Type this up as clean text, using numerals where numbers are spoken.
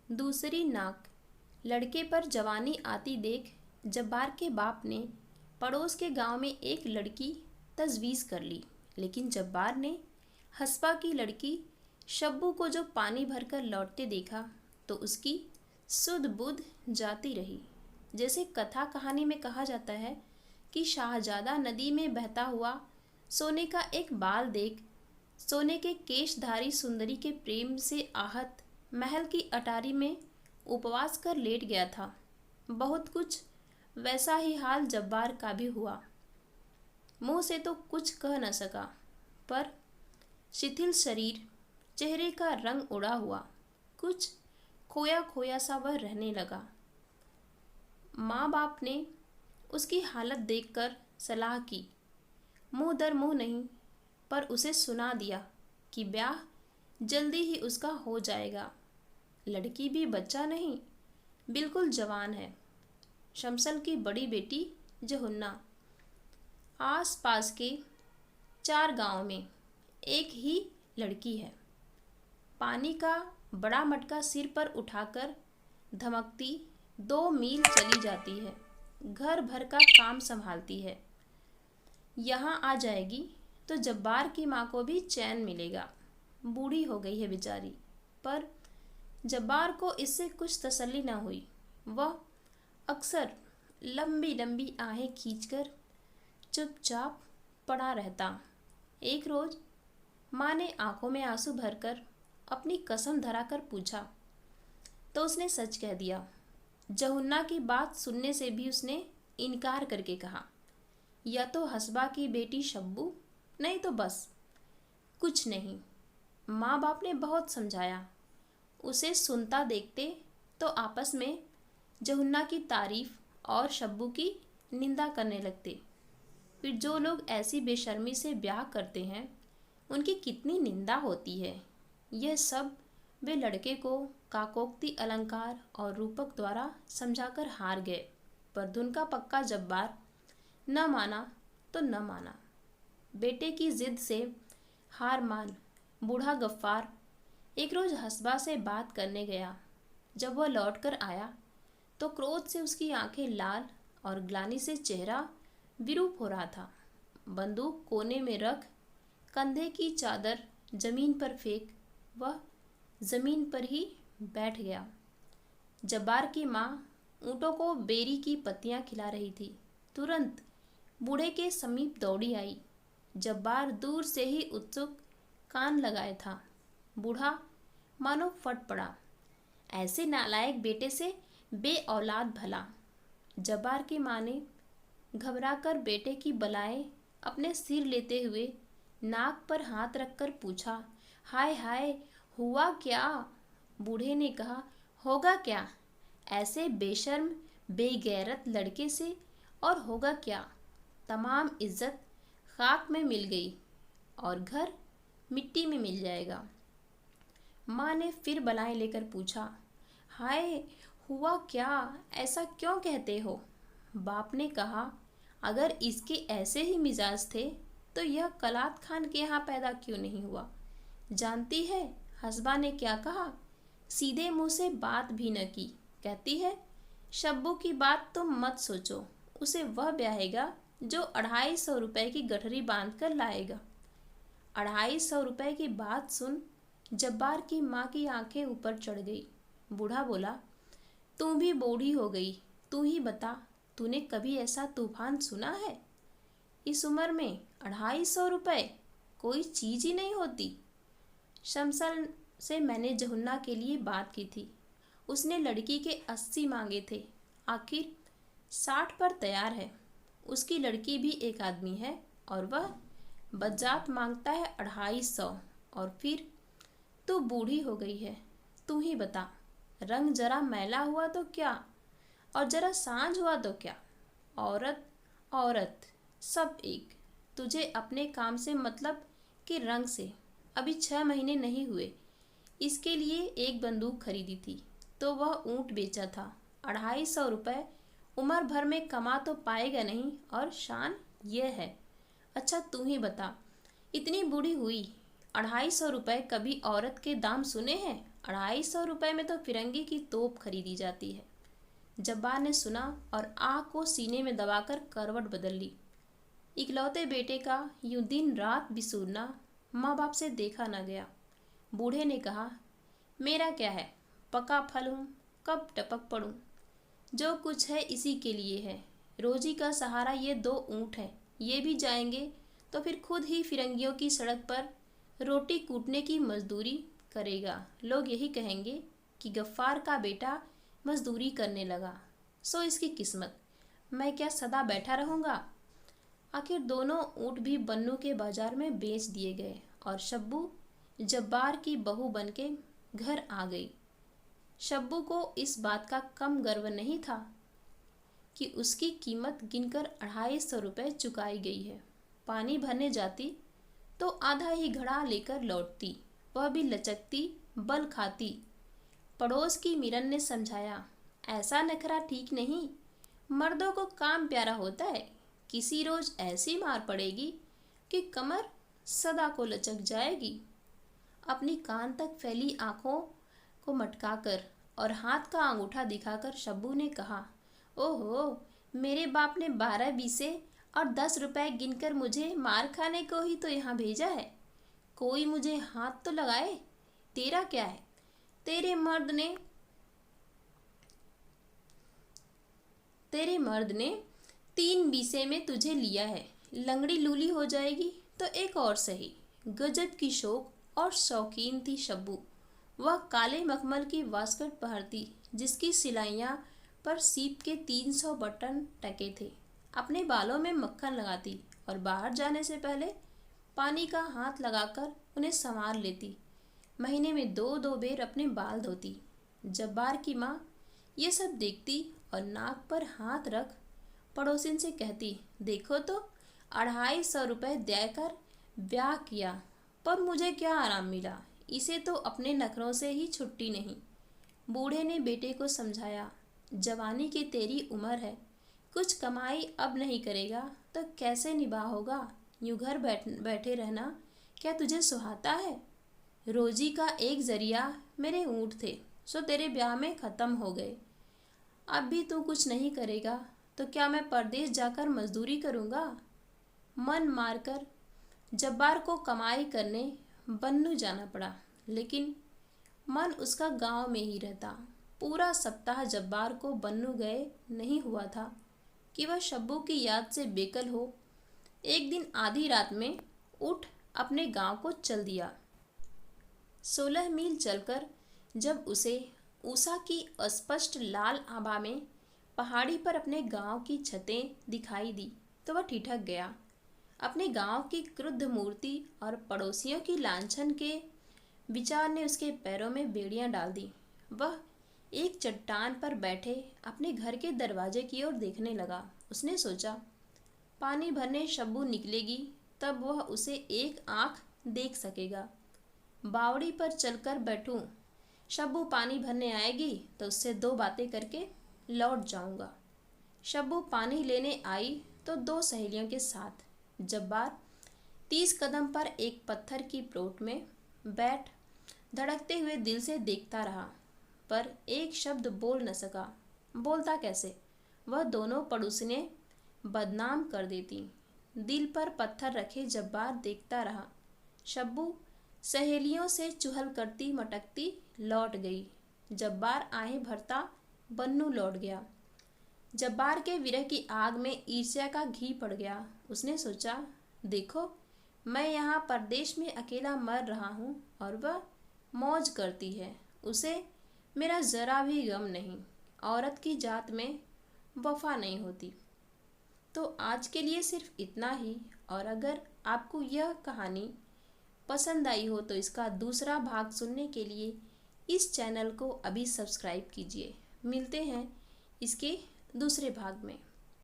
दूसरी नाक। लड़के पर जवानी आती देख जब्बार के बाप ने पड़ोस के गांव में एक लड़की तजवीज़ कर ली, लेकिन जब्बार ने हस्बा की लड़की शब्बू को जो पानी भरकर लौटते देखा तो उसकी सुध बुध जाती रही। जैसे कथा कहानी में कहा जाता है कि शाहजादा नदी में बहता हुआ सोने का एक बाल देख सोने के केशधारी सुंदरी के प्रेम से आहत महल की अटारी में उपवास कर लेट गया था। बहुत कुछ वैसा ही हाल जब्बार का भी हुआ। मुंह से तो कुछ कह न सका, पर शिथिल शरीर, चेहरे का रंग उड़ा हुआ, कुछ खोया खोया सा वह रहने लगा। माँ बाप ने उसकी हालत देखकर सलाह की, मुंह दर मुंह नहीं, पर उसे सुना दिया कि ब्याह जल्दी ही उसका हो जाएगा। लड़की भी बच्चा नहीं, बिल्कुल जवान है। शमसल की बड़ी बेटी जहुन्ना। आस पास के 4 गांव में एक ही लड़की है। पानी का बड़ा मटका सिर पर उठाकर धमकती 2 मील चली जाती है। घर भर का काम संभालती है। यहाँ आ जाएगी तो जब्बार की माँ को भी चैन मिलेगा। बूढ़ी हो गई है बेचारी, पर जब्बार को इससे कुछ तसल्ली न हुई। वह अक्सर लंबी लंबी आहें खींचकर चुपचाप पड़ा रहता। एक रोज माँ ने आंखों में आंसू भरकर अपनी कसम धराकर पूछा तो उसने सच कह दिया। जहुन्ना की बात सुनने से भी उसने इनकार करके कहा, या तो हस्बा की बेटी शब्बू, नहीं तो बस कुछ नहीं। माँ बाप ने बहुत समझाया। उसे सुनता देखते तो आपस में जहुन्ना की तारीफ और शब्बू की निंदा करने लगते। फिर जो लोग ऐसी बेशर्मी से ब्याह करते हैं उनकी कितनी निंदा होती है। यह सब वे लड़के को काकोक्ति अलंकार और रूपक द्वारा समझाकर हार गए, पर धुन का पक्का जब्बार न माना तो न माना। बेटे की जिद से हार मान बूढ़ा गफ्फार एक रोज हस्बा से बात करने गया। जब वह लौटकर आया तो क्रोध से उसकी आंखें लाल और ग्लानि से चेहरा विरूप हो रहा था। बंदूक कोने में रख, कंधे की चादर जमीन पर फेंक, वह जमीन पर ही बैठ गया। जब्बार की माँ ऊँटों को बेरी की पत्तियां खिला रही थी। तुरंत बूढ़े के समीप दौड़ी आई। जब्बार दूर से ही उत्सुक कान लगाए था। बूढ़ा मानो फट पड़ा। ऐसे नालायक बेटे से बे औलाद भला। जब्बार की माँ ने घबराकर बेटे की बलाएं अपने सिर लेते हुए नाक पर हाथ रखकर पूछा, हाय हाय, हुआ क्या? बूढ़े ने कहा, होगा क्या, ऐसे बेशर्म बेगैरत लड़के से और होगा क्या। तमाम इज्जत खाक में मिल गई और घर मिट्टी में मिल जाएगा। माँ ने फिर बलाएं लेकर पूछा, हाय, हुआ क्या, ऐसा क्यों कहते हो? बाप ने कहा, अगर इसके ऐसे ही मिजाज थे तो यह कलात खान के यहाँ पैदा क्यों नहीं हुआ? जानती है हस्बा ने क्या कहा? सीधे मुंह से बात भी न की। कहती है, शब्बू की बात तुम मत सोचो, उसे वह ब्याहेगा जो 250 रुपए की गठरी बांध कर लाएगा। 250 रुपए की बात सुन जब्बार की माँ की आंखें ऊपर चढ़ गई। बूढ़ा बोला, तू भी बूढ़ी हो गई, तू ही बता, तूने कभी ऐसा तूफान सुना है? इस उम्र में 250 रुपए कोई चीज ही नहीं होती। शमसल से मैंने जहुन्ना के लिए बात की थी। उसने लड़की के 80 मांगे थे, आखिर 60 पर तैयार है। उसकी लड़की भी एक आदमी है और वह बज्जात मांगता है 250। और फिर तू बूढ़ी हो गई है, तू ही बता, रंग जरा मैला हुआ तो क्या और जरा सांझ हुआ तो क्या, औरत औरत सब एक। तुझे अपने काम से मतलब कि रंग से। अभी 6 महीने नहीं हुए, इसके लिए एक बंदूक खरीदी थी तो वह ऊँट बेचा था। 250 रुपए उम्र भर में कमा तो पाएगा नहीं, और शान यह है। अच्छा तू ही बता, इतनी बूढ़ी हुई, 250 रुपए कभी औरत के दाम सुने हैं? 250 में तो फिरंगी की तोप खरीदी जाती है। जब्बार ने सुना और आँख को सीने में दबाकर करवट बदल ली। इकलौते बेटे का यूं दिन रात बिसूरना माँ बाप से देखा न गया। बूढ़े ने कहा, मेरा क्या है, पका फल हूँ, कब टपक पड़ूँ। जो कुछ है इसी के लिए है। रोजी का सहारा ये 2 ऊँट हैं, ये भी जाएंगे तो फिर खुद ही फिरंगियों की सड़क पर रोटी कूटने की मजदूरी करेगा। लोग यही कहेंगे कि गफ्फार का बेटा मजदूरी करने लगा, सो इसकी किस्मत। मैं क्या सदा बैठा रहूँगा। आखिर दोनों ऊँट भी बन्नू के बाजार में बेच दिए गए और शब्बू जब्बार की बहू बनके घर आ गई। शब्बू को इस बात का कम गर्व नहीं था कि उसकी कीमत गिनकर 250 रुपये चुकाई गई है। पानी भरने जाती तो आधा ही घड़ा लेकर लौटती, वह भी लचकती, बल खाती। पड़ोस की मिरन ने समझाया, ऐसा नखरा ठीक नहीं, मर्दों को काम प्यारा होता है। किसी रोज ऐसी मार पड़ेगी कि कमर सदा को लचक जाएगी। अपनी कान तक फैली आंखों को मटकाकर और हाथ का अंगूठा दिखाकर शब्बू ने कहा, ओहो, मेरे बाप ने 12 बीसे और 10 रुपए गिनकर मुझे मार खाने को ही तो यहाँ भेजा है। कोई मुझे हाथ तो लगाए। तेरा क्या है, तेरे मर्द ने 3 बीसे में तुझे लिया है। लंगड़ी लूली हो जाएगी तो एक और सही। गजब की शौक और शौकीन थी शब्बू। वह काले मखमल की वास्कट पहनती जिसकी सिलाइयाँ पर सीप के 300 बटन टके थे। अपने बालों में मक्खन लगाती और बाहर जाने से पहले पानी का हाथ लगाकर उन्हें संवार लेती। महीने में 2-2 बेर अपने बाल धोती। जब्बार की माँ ये सब देखती और नाक पर हाथ रख पड़ोसिन से कहती, देखो तो 250 रुपये देकर ब्याह किया, पर मुझे क्या आराम मिला। इसे तो अपने नखरों से ही छुट्टी नहीं। बूढ़े ने बेटे को समझाया, जवानी की तेरी उम्र है, कुछ कमाई अब नहीं करेगा तो कैसे निभाह होगा। यूं घर बैठे रहना क्या तुझे सुहाता है। रोजी का एक जरिया मेरे ऊँट थे, सो तेरे ब्याह में ख़त्म हो गए। अब भी तू कुछ नहीं करेगा तो क्या मैं परदेश जाकर मजदूरी करूँगा। मन मारकर जब्बार को कमाई करने बन्नू जाना पड़ा, लेकिन मन उसका गांव में ही रहता। पूरा सप्ताह जब्बार को बन्नू गए नहीं हुआ था कि वह शब्बू की याद से बेकल हो। एक दिन आधी रात में उठ अपने गांव को चल दिया। 16 मील चलकर जब उसे ऊषा की अस्पष्ट लाल आभा में पहाड़ी पर अपने गांव की छतें दिखाई दी तो वह ठिठक गया। अपने गांव की क्रुद्ध मूर्ति और पड़ोसियों की लांछन के विचार ने उसके पैरों में बेड़ियां डाल दी। वह एक चट्टान पर बैठे अपने घर के दरवाजे की ओर देखने लगा। उसने सोचा, पानी भरने शब्बू निकलेगी तब वह उसे एक आंख देख सकेगा। बावड़ी पर चलकर बैठूं, शब्बू पानी भरने आएगी तो उससे 2 बातें करके लौट जाऊंगा। शब्बू पानी लेने आई तो 2 सहेलियों के साथ। जब्बार 30 कदम पर एक पत्थर की प्रोट में बैठ धड़कते हुए दिल से देखता रहा, पर एक शब्द बोल न सका। बोलता कैसे, वह दोनों पड़ोसिनें बदनाम कर देती। दिल पर पत्थर रखे जब्बार देखता रहा। शब्बू सहेलियों से चुहल करती मटकती लौट गई। जब्बार आहें भरता बन्नू लौट गया। जब्बार के विरह की आग में ईर्ष्या का घी पड़ गया। उसने सोचा, देखो मैं यहाँ परदेश में अकेला मर रहा हूँ और वह मौज करती है। उसे मेरा ज़रा भी गम नहीं। औरत की जात में वफा नहीं होती। तो आज के लिए सिर्फ इतना ही। और अगर आपको यह कहानी पसंद आई हो तो इसका दूसरा भाग सुनने के लिए इस चैनल को अभी सब्सक्राइब कीजिए। मिलते हैं इसके दूसरे भाग में।